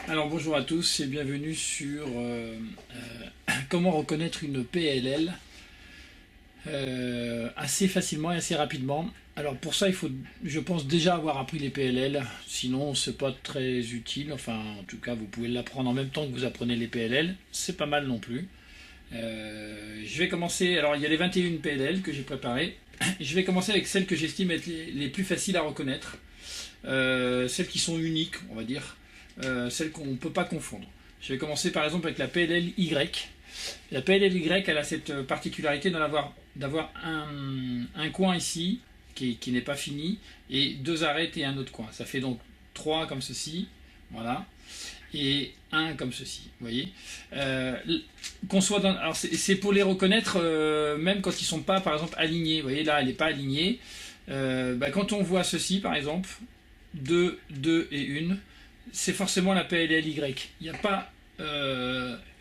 Alors bonjour à tous et bienvenue sur comment reconnaître une PLL assez facilement et assez rapidement. Alors pour ça il faut, je pense, déjà avoir appris les PLL, sinon c'est pas très utile. Enfin en tout cas vous pouvez l'apprendre en même temps que vous apprenez les PLL, c'est pas mal non plus. Je vais commencer, alors il y a les 21 PLL que j'ai préparées. Je vais commencer avec celles que j'estime être les plus faciles à reconnaître, celles qui sont uniques on va dire. Celle qu'on ne peut pas confondre. Je vais commencer par exemple avec la PLL-Y. La PLL-Y, elle a cette particularité d'avoir un coin ici qui n'est pas fini et deux arêtes et un autre coin. Ça fait donc 3 comme ceci, voilà, et un comme ceci, vous voyez. Qu'on soit dans, alors c'est pour les reconnaître même quand ils ne sont pas par exemple alignés. Vous voyez là, elle n'est pas alignée. Quand on voit ceci par exemple, 2, 2 et 1, c'est forcément la PLLY. Il n'y a pas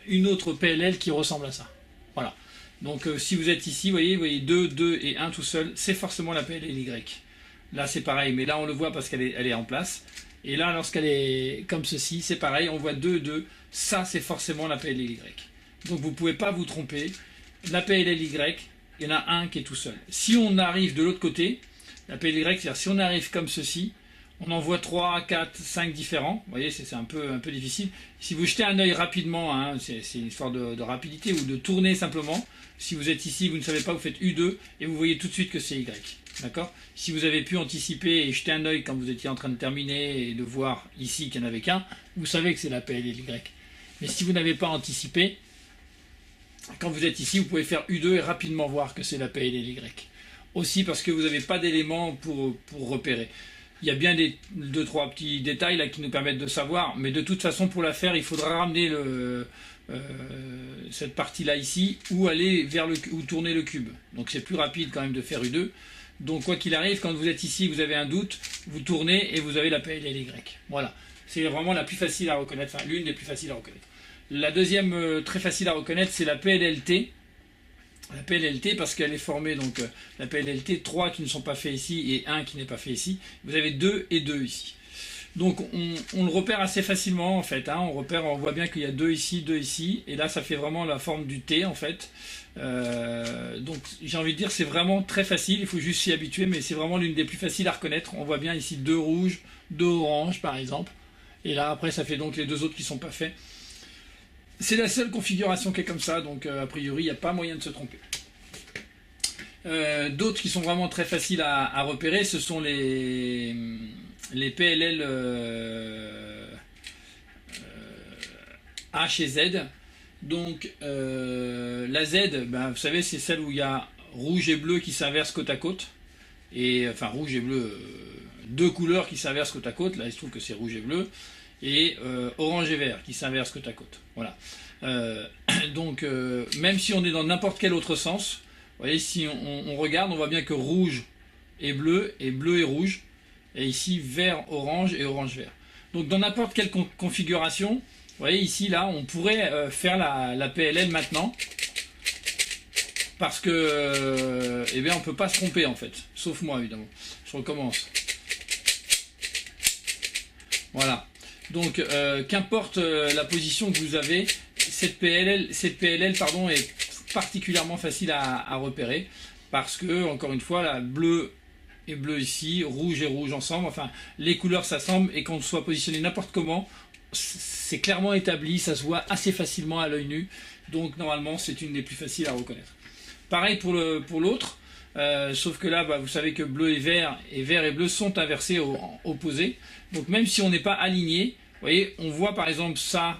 une autre PLL qui ressemble à ça. Voilà. Donc si vous êtes ici, vous voyez 2, 2 et 1 tout seul, c'est forcément la PLLY. Là c'est pareil, mais là on le voit parce elle est en place. Et là lorsqu'elle est comme ceci, c'est pareil, on voit 2, 2. Ça c'est forcément la PLLY. Donc vous ne pouvez pas vous tromper. La PLLY, il y en a un qui est tout seul. Si on arrive de l'autre côté, la PLLY, c'est-à-dire si on arrive comme ceci, on en voit 3, 4, 5 différents. Vous voyez, c'est un peu difficile. Si vous jetez un œil rapidement, hein, c'est une histoire de rapidité ou de tourner simplement. Si vous êtes ici, vous ne savez pas, vous faites U2 et vous voyez tout de suite que c'est Y. D'accord? Si vous avez pu anticiper et jeter un œil quand vous étiez en train de terminer et de voir ici qu'il n'y en avait qu'un, vous savez que c'est la PLLY. Mais si vous n'avez pas anticipé, quand vous êtes ici, vous pouvez faire U2 et rapidement voir que c'est la PLLY. Aussi parce que vous n'avez pas d'éléments pour repérer. Il y a bien 2-3 petits détails là qui nous permettent de savoir, mais de toute façon pour la faire, il faudra ramener cette partie-là ici ou aller vers ou tourner le cube. Donc c'est plus rapide quand même de faire U2. Donc quoi qu'il arrive, quand vous êtes ici, vous avez un doute, vous tournez et vous avez la PLLY. Voilà, c'est vraiment la plus facile à reconnaître, enfin l'une des plus faciles à reconnaître. La deuxième très facile à reconnaître, c'est la PLLT. La PLLT parce qu'elle est formée, donc la PLLT, 3 qui ne sont pas faits ici et 1 qui n'est pas fait ici. Vous avez 2 et 2 ici. Donc on le repère assez facilement en fait. Hein. On voit bien qu'il y a 2 ici, et là ça fait vraiment la forme du T en fait. Donc j'ai envie de dire c'est vraiment très facile, il faut juste s'y habituer, mais c'est vraiment l'une des plus faciles à reconnaître. On voit bien ici 2 rouges, 2 oranges par exemple. Et là après ça fait donc les 2 autres qui ne sont pas faits. C'est la seule configuration qui est comme ça, donc a priori il n'y a pas moyen de se tromper. D'autres qui sont vraiment très faciles à repérer, ce sont les PLL H et Z. Donc la Z, vous savez, c'est celle où il y a rouge et bleu qui s'inversent côte à côte. Et enfin rouge et bleu, deux couleurs qui s'inversent côte à côte. Là il se trouve que c'est rouge et bleu. Et orange et vert qui s'inversent côte à côte. Voilà. Donc même si on est dans n'importe quel autre sens, vous voyez, si on regarde, on voit bien que rouge est bleu et bleu est rouge. Et ici vert orange et orange vert. Donc dans n'importe quelle configuration, vous voyez ici là, on pourrait faire la PLL maintenant. Parce que eh bien on peut pas se tromper en fait. Sauf moi évidemment. Je recommence. Voilà. Donc qu'importe la position que vous avez, cette PLL pardon, est particulièrement facile à repérer parce que, encore une fois, là, bleu et bleu ici, rouge et rouge ensemble, enfin les couleurs s'assemblent et qu'on soit positionné n'importe comment, c'est clairement établi, ça se voit assez facilement à l'œil nu, donc normalement c'est une des plus faciles à reconnaître. Pareil pour l'autre. Sauf que là, vous savez que bleu et vert et bleu sont inversés, opposés. Donc même si on n'est pas aligné, vous voyez, on voit par exemple ça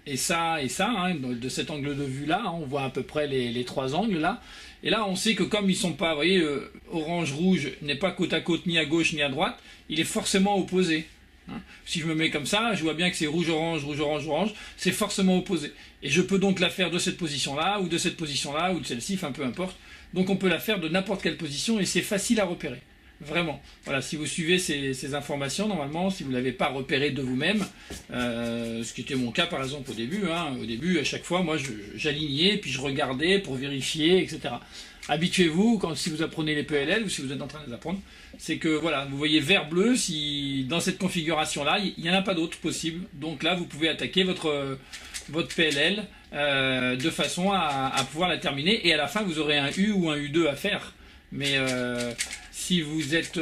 et ça et ça, hein, de cet angle de vue là, hein, on voit à peu près les 3 angles là. Et là, on sait que comme ils sont pas, vous voyez, orange-rouge n'est pas côte à côte ni à gauche ni à droite, il est forcément opposé. Hein. Si je me mets comme ça, je vois bien que c'est rouge-orange, rouge-orange, orange, c'est forcément opposé. Et je peux donc la faire de cette position-là, ou de cette position-là, ou de celle-ci, enfin peu importe. Donc on peut la faire de n'importe quelle position et c'est facile à repérer. Vraiment. Voilà, si vous suivez ces informations, normalement, si vous ne l'avez pas repéré de vous-même, ce qui était mon cas par exemple au début, hein, au début, à chaque fois, moi, j'alignais, puis je regardais pour vérifier, etc. Habituez-vous, si vous apprenez les PLL ou si vous êtes en train de les apprendre, c'est que voilà, vous voyez vert-bleu, si dans cette configuration-là, il n'y en a pas d'autre possible. Donc là, vous pouvez attaquer votre PLL de façon à pouvoir la terminer, et à la fin, vous aurez un U ou un U2 à faire. Mais si vous êtes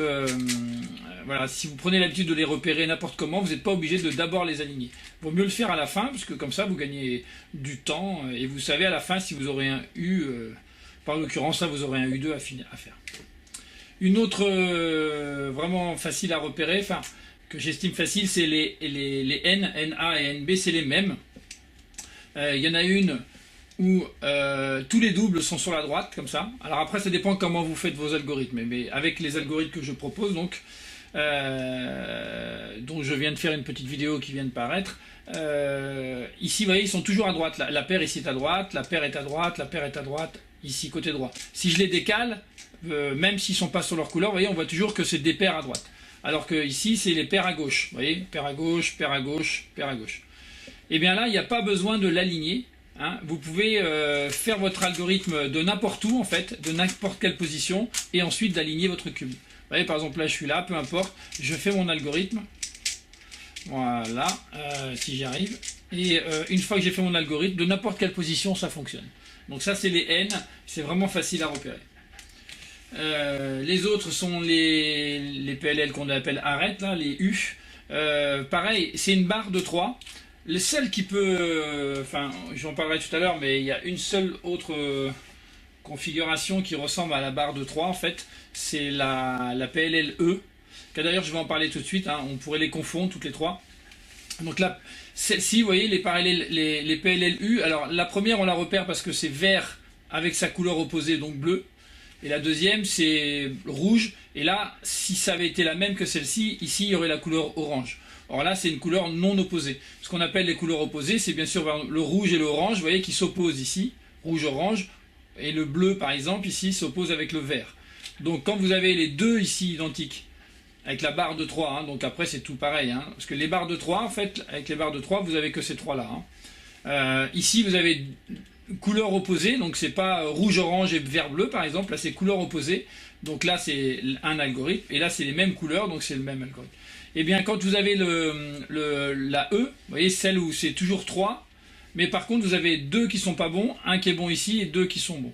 voilà, si vous prenez l'habitude de les repérer n'importe comment, vous n'êtes pas obligé de d'abord les aligner. Vaut mieux le faire à la fin, parce que comme ça vous gagnez du temps et vous savez à la fin si vous aurez un U, par l'occurrence là vous aurez un U2 à faire. Une autre vraiment facile à repérer, enfin que j'estime facile, c'est les N, NA et NB, c'est les mêmes. Il y en a une où tous les doubles sont sur la droite, comme ça. Alors après, ça dépend comment vous faites vos algorithmes, mais avec les algorithmes que je propose, donc, dont je viens de faire une petite vidéo qui vient de paraître, ici, vous voyez, ils sont toujours à droite. La paire ici est à droite, la paire est à droite, la paire est à droite, ici, côté droit. Si je les décale, même s'ils ne sont pas sur leur couleur, vous voyez, on voit toujours que c'est des paires à droite. Alors que ici, c'est les paires à gauche. Vous voyez, paire à gauche, paire à gauche, paire à gauche. Et bien là, il n'y a pas besoin de l'aligner. Hein, vous pouvez faire votre algorithme de n'importe où en fait, de n'importe quelle position, et ensuite d'aligner votre cube. Vous voyez, par exemple là je suis là, peu importe, je fais mon algorithme, voilà, si j'y arrive, et une fois que j'ai fait mon algorithme, de n'importe quelle position ça fonctionne. Donc ça c'est les N, c'est vraiment facile à repérer. Les autres sont les PLL qu'on appelle arrête, là, les U. Pareil, c'est une barre de 3. Le seul qui peut, enfin j'en parlerai tout à l'heure, mais il y a une seule autre configuration qui ressemble à la barre de 3 en fait, c'est la PLL-E, que d'ailleurs je vais en parler tout de suite, hein, on pourrait les confondre toutes les trois. Donc là, celle-ci, vous voyez, les PLL-U, alors la première on la repère parce que c'est vert avec sa couleur opposée, donc bleu, et la deuxième c'est rouge, et là, si ça avait été la même que celle-ci, ici il y aurait la couleur orange. Or là, c'est une couleur non opposée. Ce qu'on appelle les couleurs opposées, c'est bien sûr le rouge et l'orange, vous voyez, qui s'opposent ici, rouge-orange, et le bleu, par exemple, ici, s'oppose avec le vert. Donc quand vous avez les deux ici identiques, avec la barre de 3, hein, donc après c'est tout pareil, hein, parce que les barres de 3, en fait, avec les barres de 3, vous avez que ces trois-là. Hein. Ici, vous avez couleurs opposées, donc c'est pas rouge-orange et vert-bleu, par exemple, là c'est couleurs opposées, donc là c'est un algorithme, et là c'est les mêmes couleurs, donc c'est le même algorithme. Et bien quand vous avez la E, vous voyez celle où c'est toujours 3, mais par contre vous avez deux qui sont pas bons, un qui est bon ici et deux qui sont bons.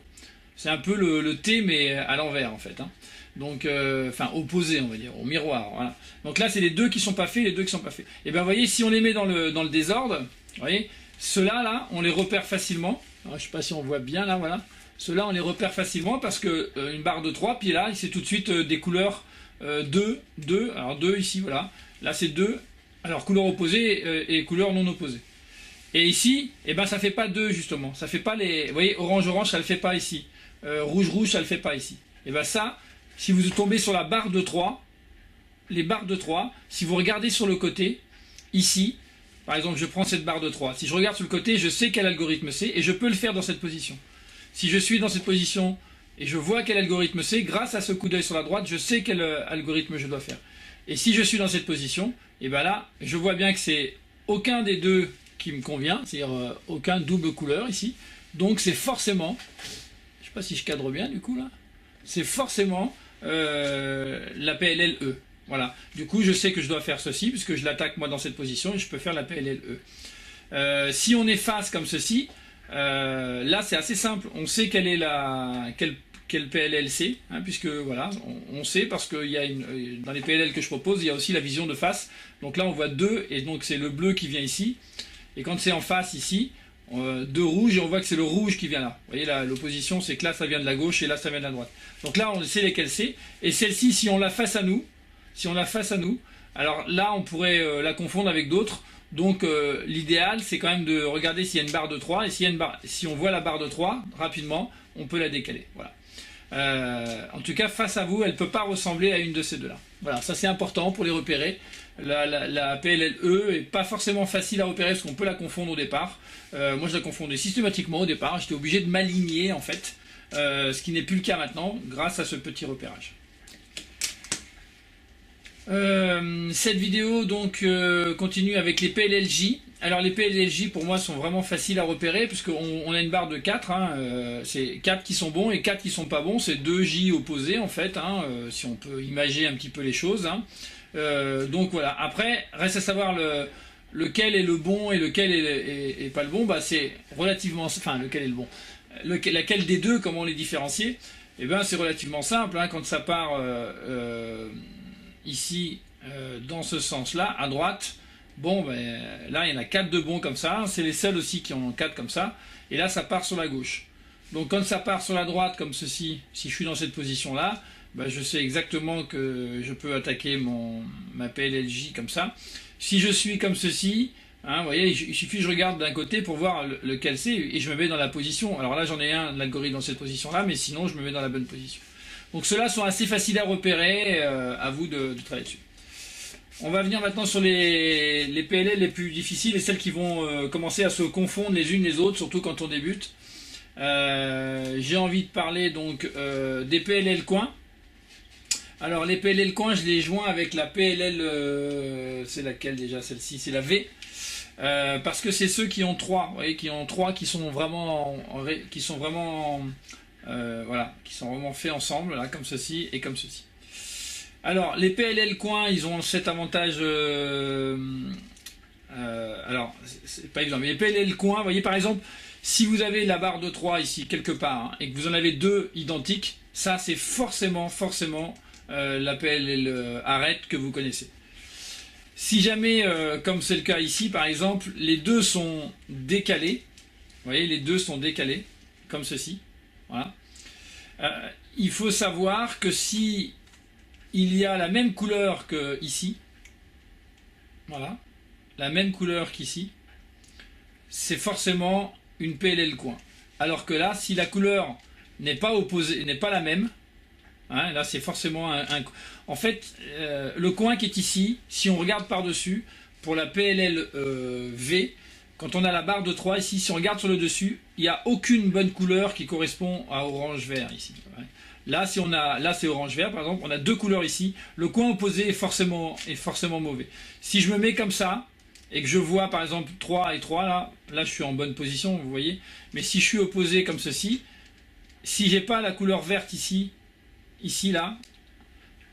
C'est un peu le T mais à l'envers en fait. Hein. Donc, enfin opposé on va dire, au miroir. Voilà. Donc là c'est les deux qui sont pas faits et les deux qui sont pas faits. Et bien vous voyez si on les met dans le désordre, vous voyez, ceux-là là on les repère facilement. Alors, je sais pas si on voit bien là, voilà. Ceux-là on les repère facilement parce que une barre de 3, puis là c'est tout de suite des couleurs 2, alors 2 ici, voilà. Là c'est 2, alors couleur opposée et couleur non opposée. Et ici, eh ben ça fait pas 2 justement. Ça fait pas les. Vous voyez, orange-orange, ça le fait pas ici. Rouge-rouge, ça le fait pas ici. Et ben ça, si vous tombez sur la barre de 3, les barres de 3, si vous regardez sur le côté, ici, par exemple, je prends cette barre de 3. Si je regarde sur le côté, je sais quel algorithme c'est et je peux le faire dans cette position. Si je suis dans cette position et je vois quel algorithme c'est, grâce à ce coup d'œil sur la droite, je sais quel algorithme je dois faire. Et si je suis dans cette position, et ben là, je vois bien que c'est aucun des deux qui me convient, c'est-à-dire aucun double couleur ici. Donc c'est forcément, je sais pas si je cadre bien du coup là, c'est forcément la PLL-E. Voilà. Du coup, je sais que je dois faire ceci puisque je l'attaque moi dans cette position et je peux faire la PLL-E. Si on efface comme ceci, là c'est assez simple, on sait quelle est quel PLL c'est, hein, puisque voilà, on sait parce que dans les PLL que je propose, il y a aussi la vision de face. Donc là on voit 2 et donc c'est le bleu qui vient ici. Et quand c'est en face ici, 2 rouges et on voit que c'est le rouge qui vient là. Vous voyez l'opposition, c'est que là ça vient de la gauche et là ça vient de la droite. Donc là on sait lesquels c'est. Et celle-ci, si on l'a face à nous, alors là on pourrait la confondre avec d'autres. Donc l'idéal c'est quand même de regarder s'il y a une barre de 3 et si on voit la barre de 3 rapidement, on peut la décaler. Voilà. En tout cas face à vous, elle ne peut pas ressembler à une de ces deux là. Voilà, ça c'est important pour les repérer. La PLL-E est pas forcément facile à repérer parce qu'on peut la confondre au départ. Moi je la confondais systématiquement au départ, j'étais obligé de m'aligner en fait, ce qui n'est plus le cas maintenant grâce à ce petit repérage. Cette vidéo donc continue avec les PLLJ. Alors les PLLJ pour moi sont vraiment faciles à repérer puisqu'on a une barre de 4, hein, c'est 4 qui sont bons et 4 qui sont pas bons, c'est 2 J opposés en fait, hein, si on peut imager un petit peu les choses. Hein. Donc voilà, après reste à savoir lequel est le bon et lequel est pas le bon, bah c'est relativement, enfin lequel est le bon, laquelle des deux, comment les différencier, et ben c'est relativement simple, hein, quand ça part ici dans ce sens-là, à droite, bon ben là il y en a 4 de bons comme ça, c'est les seuls aussi qui en ont 4 comme ça, et là ça part sur la gauche. Donc quand ça part sur la droite comme ceci, si je suis dans cette position-là, ben, je sais exactement que je peux attaquer ma PLLJ comme ça. Si je suis comme ceci, hein, vous voyez, il suffit que je regarde d'un côté pour voir lequel c'est et je me mets dans la position. Alors là j'en ai un, l'algorithme dans cette position-là, mais sinon je me mets dans la bonne position. Donc ceux-là sont assez faciles à repérer, à vous de travailler dessus. On va venir maintenant sur les PLL les plus difficiles et celles qui vont commencer à se confondre les unes les autres, surtout quand on débute. J'ai envie de parler donc des PLL coins. Alors les PLL coins, je les joins avec la PLL, c'est laquelle déjà celle-ci, c'est la V. Parce que c'est ceux qui ont 3, vous voyez, qui ont 3 qui sont vraiment, voilà, qui sont vraiment faits ensemble, là, comme ceci et comme ceci. Alors les PLL coins, ils ont cet avantage. Alors c'est pas évident, mais les PLL coins, vous voyez par exemple, si vous avez la barre de 3 ici quelque part hein, et que vous en avez deux identiques, ça c'est forcément la PLL arrête que vous connaissez. Si jamais, comme c'est le cas ici par exemple, les deux sont décalés, vous voyez les deux sont décalés, comme ceci, voilà. Il faut savoir que si il y a la même couleur que ici, voilà, la même couleur qu'ici, c'est forcément une PLL coin. Alors que là, si la couleur n'est pas opposée, n'est pas la même, hein, là c'est forcément en fait, le coin qui est ici, si on regarde par-dessus, pour la PLL V, quand on a la barre de 3 ici, si on regarde sur le dessus, il n'y a aucune bonne couleur qui correspond à orange-vert ici. Là, si on a, là c'est orange-vert par exemple, on a deux couleurs ici, le coin opposé est forcément mauvais. Si je me mets comme ça, et que je vois par exemple 3 et 3, là je suis en bonne position, vous voyez, mais si je suis opposé comme ceci, si j'ai pas la couleur verte ici, là,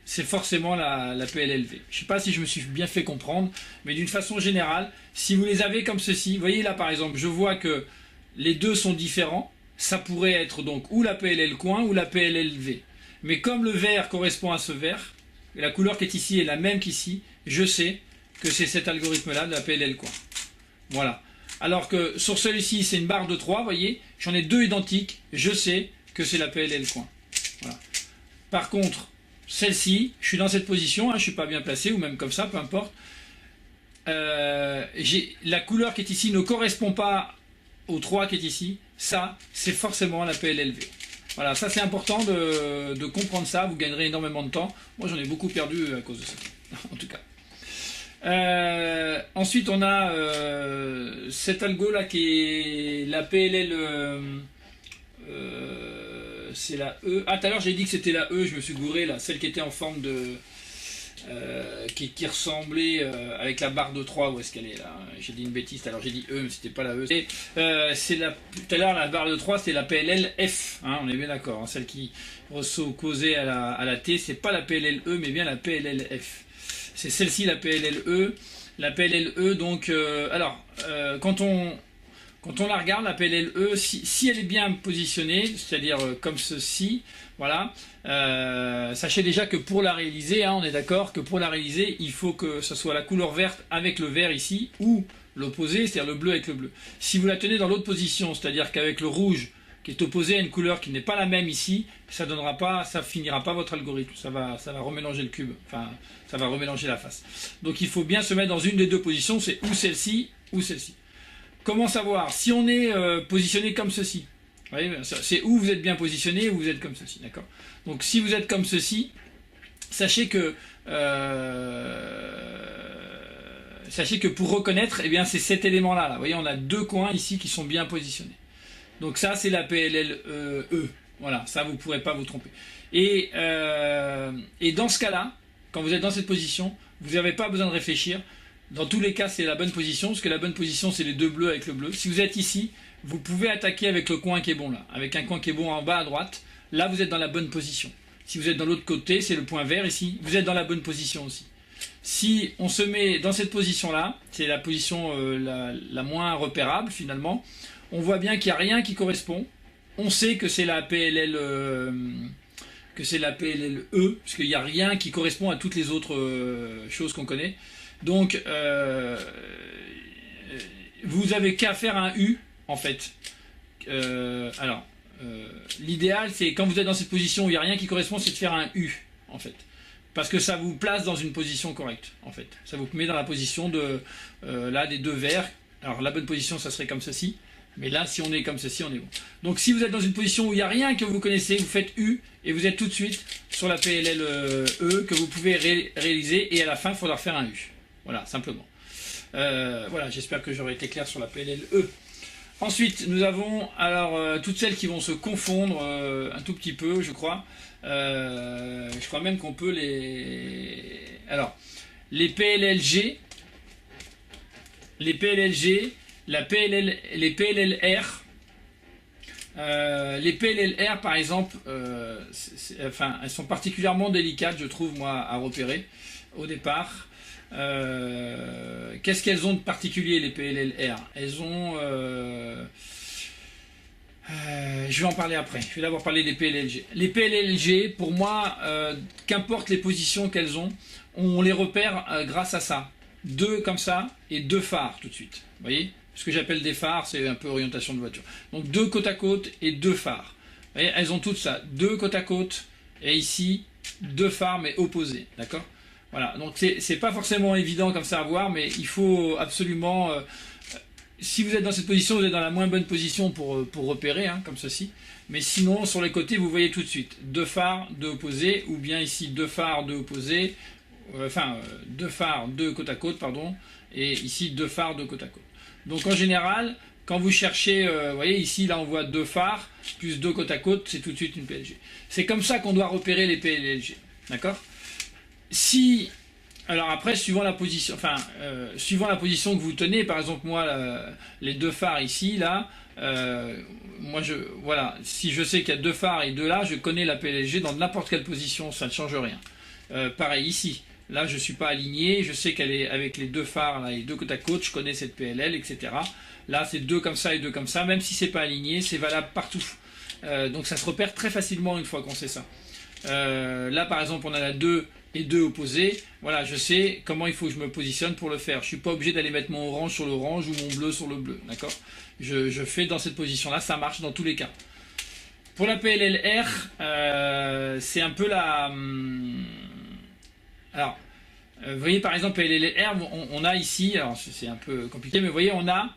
c'est forcément la PLLV. Je ne sais pas si je me suis bien fait comprendre, mais d'une façon générale, si vous les avez comme ceci, vous voyez là par exemple, je vois que les deux sont différents, ça pourrait être donc ou la PLL coin ou la PLLV. Mais comme le vert correspond à ce vert, et la couleur qui est ici est la même qu'ici, je sais que c'est cet algorithme-là de la PLL coin. Voilà. Alors que sur celui-ci, c'est une barre de 3, vous voyez, j'en ai deux identiques, je sais que c'est la PLL coin. Voilà. Par contre, celle-ci, je suis dans cette position, hein, je ne suis pas bien placé, ou même comme ça, peu importe. La couleur qui est ici ne correspond pas au 3 qui est ici. Ça, c'est forcément la PLLV. Voilà, ça c'est important de comprendre ça, vous gagnerez énormément de temps. Moi j'en ai beaucoup perdu à cause de ça, en tout cas. Ensuite on a cet algo là qui est la PLL... c'est la E. Ah, tout à l'heure j'ai dit que c'était la E, je me suis gouré là, celle qui était en forme de. Qui ressemblait avec la barre de 3, où est-ce qu'elle est là? J'ai dit une bêtise, alors j'ai dit E, mais c'était pas la E. Tout à l'heure la barre de 3 c'était la PLL F, hein, on est bien d'accord, hein, celle qui causait à la T, c'est pas la PLL E, mais bien la PLL F. C'est celle-ci la PLL E. La PLL E, donc, quand on la regarde, la PLLE, si elle est bien positionnée, c'est-à-dire comme ceci, voilà, sachez déjà que pour la réaliser, hein, on est d'accord que pour la réaliser, il faut que ce soit la couleur verte avec le vert ici, ou l'opposé, c'est-à-dire le bleu avec le bleu. Si vous la tenez dans l'autre position, c'est-à-dire qu'avec le rouge qui est opposé à une couleur qui n'est pas la même ici, ça finira pas votre algorithme, ça va remélanger le cube, enfin, ça va remélanger la face. Donc il faut bien se mettre dans une des deux positions, c'est ou celle-ci, ou celle-ci. Comment savoir? Si on est positionné comme ceci, c'est où vous êtes bien positionné ou vous êtes comme ceci, d'accord? Donc si vous êtes comme ceci, sachez que pour reconnaître, eh bien c'est cet élément-là. Là. Vous voyez, on a deux coins ici qui sont bien positionnés. Donc ça, c'est la PLL E. Voilà, ça vous ne pourrez pas vous tromper. Et dans ce cas-là, quand vous êtes dans cette position, vous n'avez pas besoin de réfléchir. Dans tous les cas, c'est la bonne position, parce que la bonne position, c'est les deux bleus avec le bleu. Si vous êtes ici, vous pouvez attaquer avec le coin qui est bon là, avec un coin qui est bon en bas à droite. Là, vous êtes dans la bonne position. Si vous êtes dans l'autre côté, c'est le point vert ici, vous êtes dans la bonne position aussi. Si on se met dans cette position-là, c'est la position la moins repérable finalement, on voit bien qu'il n'y a rien qui correspond. On sait que c'est la PLL, E, parce qu'il n'y a rien qui correspond à toutes les autres choses qu'on connaît. Donc, vous avez qu'à faire un U, en fait. L'idéal, c'est quand vous êtes dans cette position où il n'y a rien qui correspond, c'est de faire un U, en fait. Parce que ça vous place dans une position correcte, en fait. Ça vous met dans la position de, là, des deux verts. Alors, la bonne position, ça serait comme ceci. Mais là, si on est comme ceci, on est bon. Donc, si vous êtes dans une position où il n'y a rien que vous connaissez, vous faites U et vous êtes tout de suite sur la PLL E que vous pouvez réaliser. Et à la fin, il faudra faire un U. Voilà, simplement. Voilà, j'espère que j'aurai été clair sur la PLL E. Ensuite, nous avons alors toutes celles qui vont se confondre un tout petit peu, je crois. Je crois même qu'on peut les... Alors, les PLLG, les PLLG, les PLLR, les PLLR par exemple, enfin, elles sont particulièrement délicates, je trouve, moi, à repérer au départ. Qu'est-ce qu'elles ont de particulier, les PLLR? Elles ont... je vais en parler après. Je vais d'abord parler des PLLG. Les PLLG, pour moi, qu'importe les positions qu'elles ont, on les repère grâce à ça. Deux comme ça et deux phares tout de suite. Vous voyez? Ce que j'appelle des phares, c'est un peu orientation de voiture. Donc deux côte à côte et deux phares. Vous voyez, elles ont toutes ça. Deux côte à côte et ici, deux phares mais opposés. D'accord? Voilà. Donc c'est pas forcément évident comme ça à voir, mais il faut absolument... si vous êtes dans cette position, vous êtes dans la moins bonne position pour repérer, hein, comme ceci. Mais sinon, sur les côtés, vous voyez tout de suite. Deux phares, deux opposés, ou bien ici, deux phares, deux opposés. Deux phares, deux côte à côte, pardon. Et ici, deux phares, deux côte à côte. Donc en général, quand vous cherchez, vous voyez ici, là on voit deux phares, plus deux côte à côte, c'est tout de suite une PLG. C'est comme ça qu'on doit repérer les PLG. D'accord? Si... Alors après, suivant la position, suivant la position que vous tenez, par exemple moi, les deux phares ici, là, moi voilà, si je sais qu'il y a deux phares et deux là, je connais la PLG dans n'importe quelle position, ça ne change rien. Pareil ici, là je ne suis pas aligné, je sais qu'elle est avec les deux phares là, et deux côte à côte, je connais cette PLL, etc. Là c'est deux comme ça et deux comme ça, même si c'est pas aligné, c'est valable partout. Donc ça se repère très facilement une fois qu'on sait ça. Là par exemple on a la 2 et 2 opposés, voilà, je sais comment il faut que je me positionne pour le faire. Je ne suis pas obligé d'aller mettre mon orange sur l'orange ou mon bleu sur le bleu, d'accord? Je fais dans cette position-là, ça marche dans tous les cas. Pour la PLLR, c'est un peu la... Alors, vous voyez par exemple, PLLR, on a ici, alors c'est un peu compliqué, mais vous voyez, on a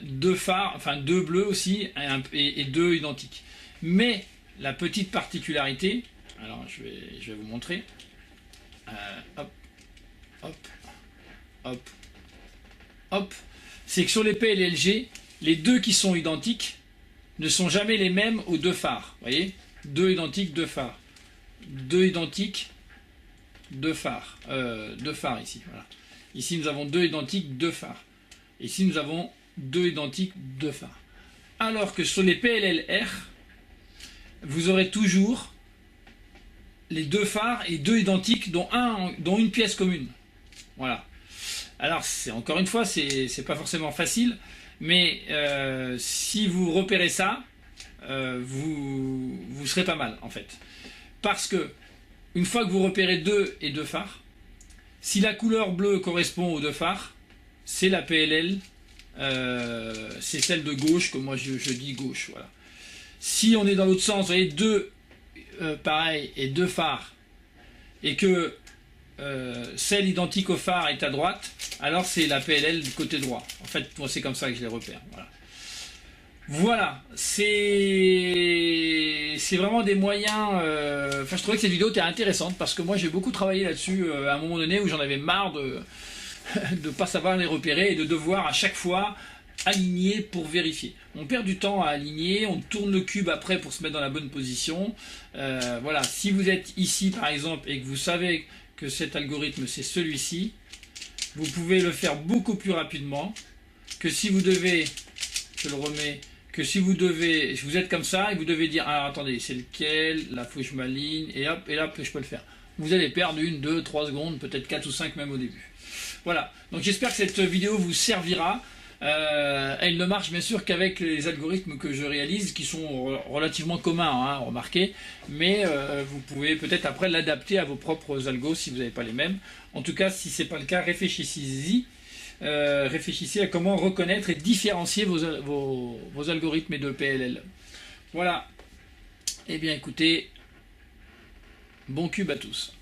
deux phares, enfin deux bleus aussi, et deux identiques. Mais la petite particularité, alors je vais vous montrer, hop, hop, hop, hop, c'est que sur les PLLG, les deux qui sont identiques ne sont jamais les mêmes aux deux phares. Vous voyez, deux identiques, deux phares. Deux identiques, deux phares. Deux phares ici. Voilà. Ici, nous avons deux identiques, deux phares. Ici, nous avons deux identiques, deux phares. Alors que sur les PLLR, vous aurez toujours les deux phares et deux identiques, dont une pièce commune. Voilà. Alors, encore une fois, c'est pas forcément facile, mais si vous repérez ça, vous serez pas mal, en fait. Parce que, une fois que vous repérez deux et deux phares, si la couleur bleue correspond aux deux phares, c'est la PLL, c'est celle de gauche, que moi je dis gauche, voilà. Si on est dans l'autre sens, vous voyez, deux pareil et deux phares, et que celle identique au phare est à droite, alors c'est la PLL du côté droit. En fait, moi c'est comme ça que je les repère. Voilà, voilà, c'est vraiment des moyens. Enfin, je trouvais que cette vidéo était intéressante parce que moi j'ai beaucoup travaillé là-dessus à un moment donné où j'en avais marre de ne pas savoir les repérer et de devoir à chaque fois aligner pour vérifier. On perd du temps à aligner, on tourne le cube après pour se mettre dans la bonne position. Voilà, si vous êtes ici par exemple et que vous savez que cet algorithme c'est celui-ci, vous pouvez le faire beaucoup plus rapidement que si vous devez, je le remets, que si vous devez, vous êtes comme ça et vous devez dire, ah attendez, c'est lequel, là faut que je m'aligne, et hop, je peux le faire. Vous allez perdre 1, 2, 3 secondes, peut-être 4 ou 5 même au début. Voilà, donc j'espère que cette vidéo vous servira. Elle ne marche bien sûr qu'avec les algorithmes que je réalise, qui sont relativement communs, hein, remarquez, mais vous pouvez peut-être après l'adapter à vos propres algos si vous n'avez pas les mêmes. En tout cas, si ce n'est pas le cas, réfléchissez-y. Réfléchissez à comment reconnaître et différencier vos algorithmes de PLL. Voilà. Eh bien écoutez, bon cube à tous.